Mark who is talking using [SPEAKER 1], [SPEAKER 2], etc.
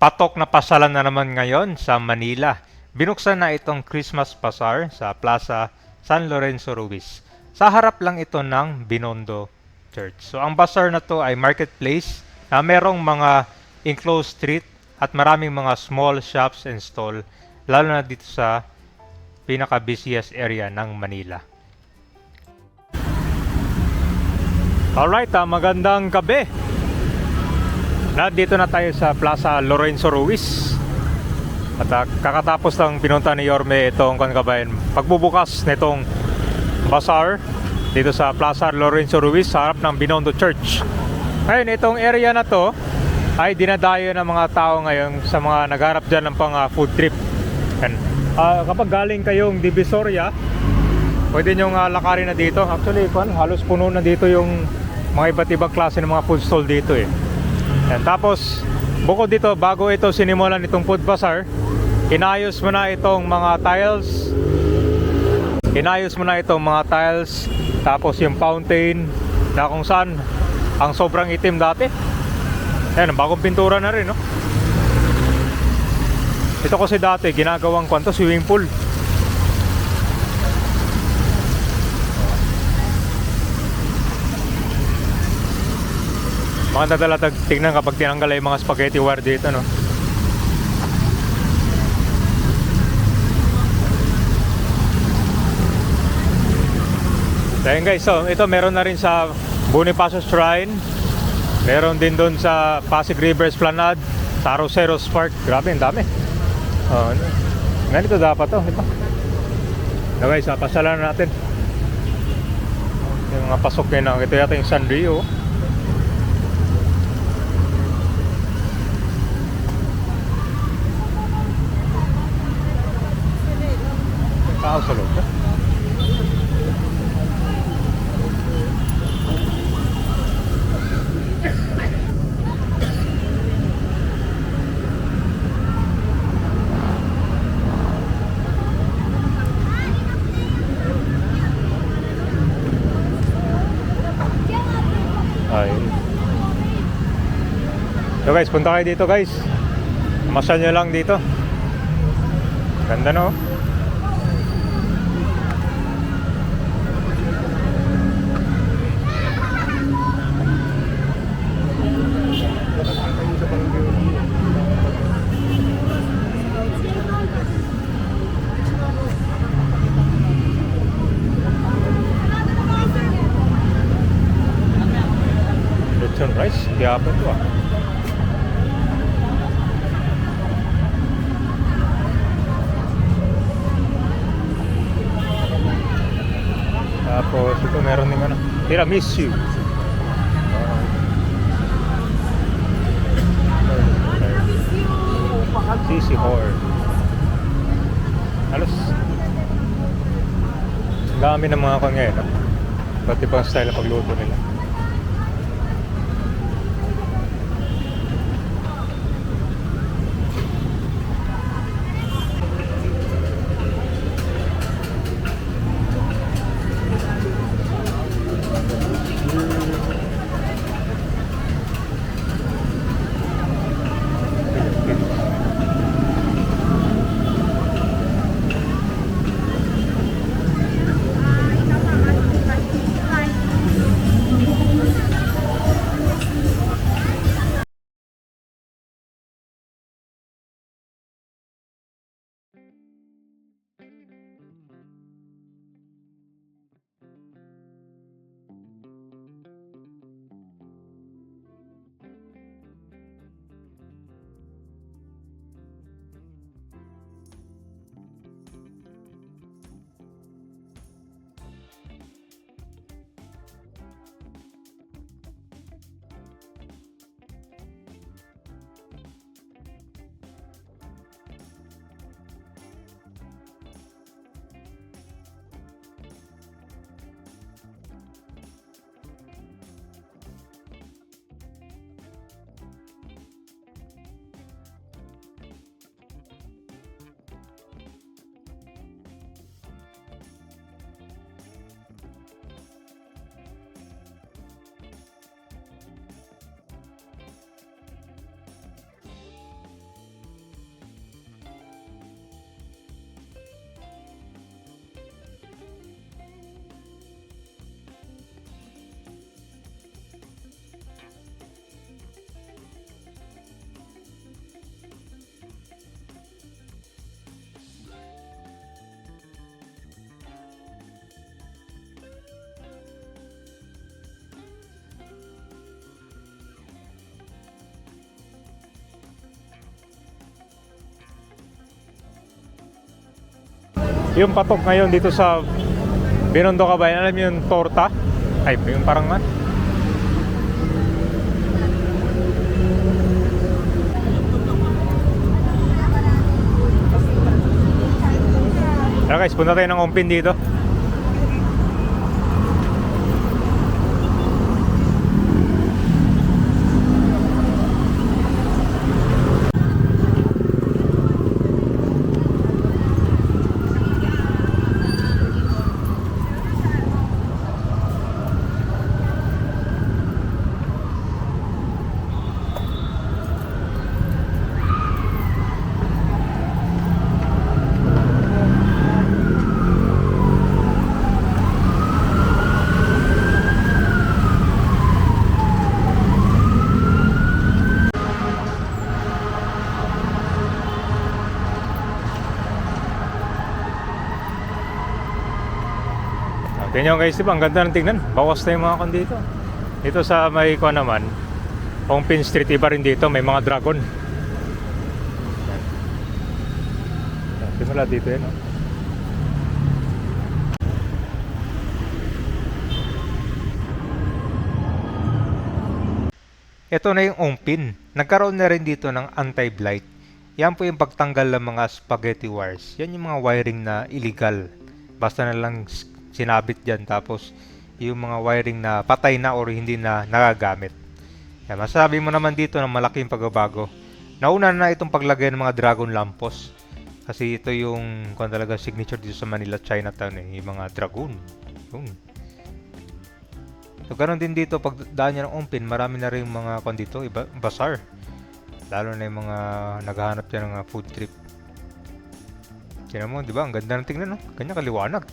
[SPEAKER 1] Patok na pasyalan na naman ngayon sa Manila. Binuksan na itong Christmas Bazaar sa Plaza San Lorenzo Ruiz. Sa harap lang ito ng Binondo Church. So ang bazaar na to ay marketplace na merong mga enclosed street at maraming mga small shops and stall, lalo na dito sa pinaka-busiest area ng Manila. Alright, magandang gabi. Dito na tayo sa Plaza Lorenzo Ruiz. At kakatapos lang pinunta ni Yorme itong pagbubukas nitong bazaar dito sa Plaza Lorenzo Ruiz sa harap ng Binondo Church. Ngayon, itong area na to ay dinadayo ng mga tao ngayon sa mga nagharap dyan ng pang food trip. And, kapag galing kayong Divisoria, pwede nyong lakarin na dito. Actually, halos puno na dito yung mga iba't ibang klase ng mga food stall dito eh. And tapos, bukod dito, bago ito sinimulan itong food bazaar, inayos mo na itong mga tiles. Tapos yung fountain na kung saan ang sobrang itim dati. Ayan, bagong pintura na rin, no? Ito kasi dati, ginagawang swimming pool. Maganda talaga tignan kapag tinanggal ay mga spaghetti wire dito, no? Dahil guys, so ito meron na rin sa Bonifacio Shrine. Meron din doon sa Pasig River Esplanade, sa Arroceros Park. Grabe, ang dami. Ganito dapat to, ito. So guys, pasyalan natin yung mga pasok na ito yata yung Sanrio. Tao sa loob. Ayun. So guys, punta kayo dito guys. Masyal nyo lang dito. Ganda, no? Rice, kaya pa ito Tapos ito meron din tiramisu. Sisi Hor. Halos dami ng mga ngayon, no? Pati pang style ng pagluto nila. Yung patok ngayon dito sa Binondo Kabayan, alam mo yung torta? Ay, yung parang man. Tara guys, punta tayo ng Ongpin dito. Ganyan guys, diba? Ang ganda ng tingnan. Bawas na yung mga kon dito. Dito sa may ko naman, Ongpin Street, iba rin dito. May mga dragon. Simula dito yun. Ito na yung Ongpin. Nagkaroon na rin dito ng anti-blight. Yan po yung pagtanggal ng mga spaghetti wires. Yan yung mga wiring na illegal. Basta na lang sinabit dyan, tapos yung mga wiring na patay na or hindi na nagagamit. Yan, masasabi mo naman dito na malaking pagbabago. Nauna na itong paglagay ng mga dragon lampos, kasi ito yung kung talaga signature dito sa Manila, Chinatown yung mga dragon. So ganoon din dito, pag daan niya ng Ongpin, marami na rin mga dito, bazaar, lalo na yung mga naghahanap dyan ng food trip. Tignan mo, di ba? Ang ganda ng tingnan, no? Kanya kaliwanag.